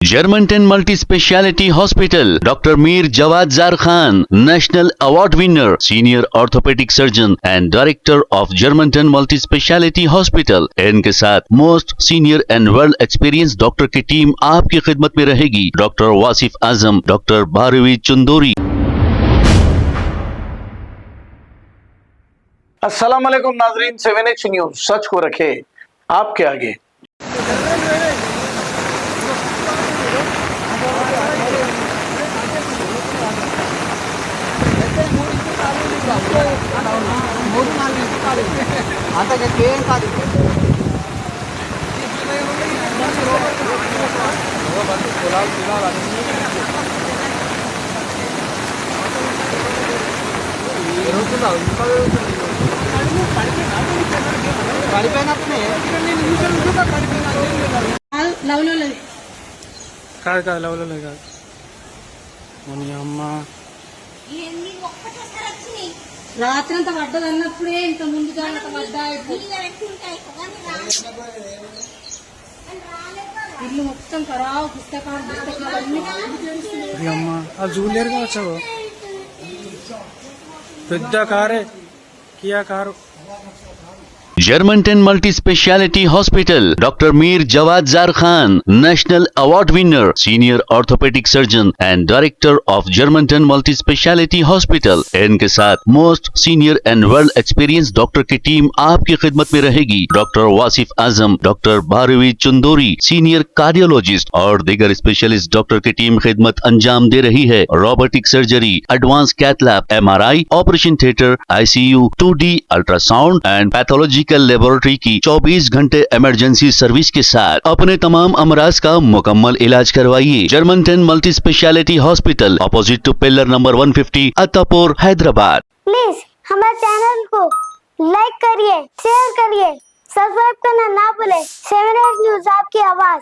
Germantown Multi Speciality Hospital, Dr. Mir Jawad Zar Khan, National Award winner, Senior Orthopedic Surgeon and Director of Germantown Multi Speciality Hospital। इनके साथ most senior and world experience doctor की team आपकी खिदमत में रहेगी। Doctor Wasif Azam, doctor Bharvi Chandori. अस्सलाम वालेकुम नाजरीन, 7H न्यूज सच को रखे आपके आगे। కాదు లవ్లో కాదు మొన్న అమ్మ రాత్రి అంతా పడ్డది అన్నప్పుడే ఇంత ముందు జాగ్రత్త పడ్డా ఇల్లు మొత్తం ఖరాబ్, పుస్తకాలు అన్ని అమ్మ ఆ జూలియర్ గా వచ్చావు పెద్ద కారే Kia car. Germantown Multi Speciality Hospital, Dr. Mir Jawad Zar Khan, National Award winner, Senior Orthopedic Surgeon and Director of Germantown Multi Speciality Hospital। इनके साथ most senior and world experience doctor की टीम आपकी खिदमत में रहेगी। Doctor Wasif Azam, doctor Bharvi Chandori, senior cardiologist और दीगर specialist doctor की टीम खिदमत अंजाम दे रही है। Robotic surgery, advance cath lab, MRI, operation theatre, ICU, 2D ultrasound and pathology laboratory की 24 घंटे इमरजेंसी सर्विस के साथ अपने तमाम अमराज का मुकम्मल इलाज करवाइए। Germanten multi speciality hospital, opposite to pillar number 150, Attapur, Hyderabad. Please हमारे चैनल को लाइक करिए, शेयर करिए, सब्सक्राइब करना ना भूले। 7H न्यूज आपकी आवाज।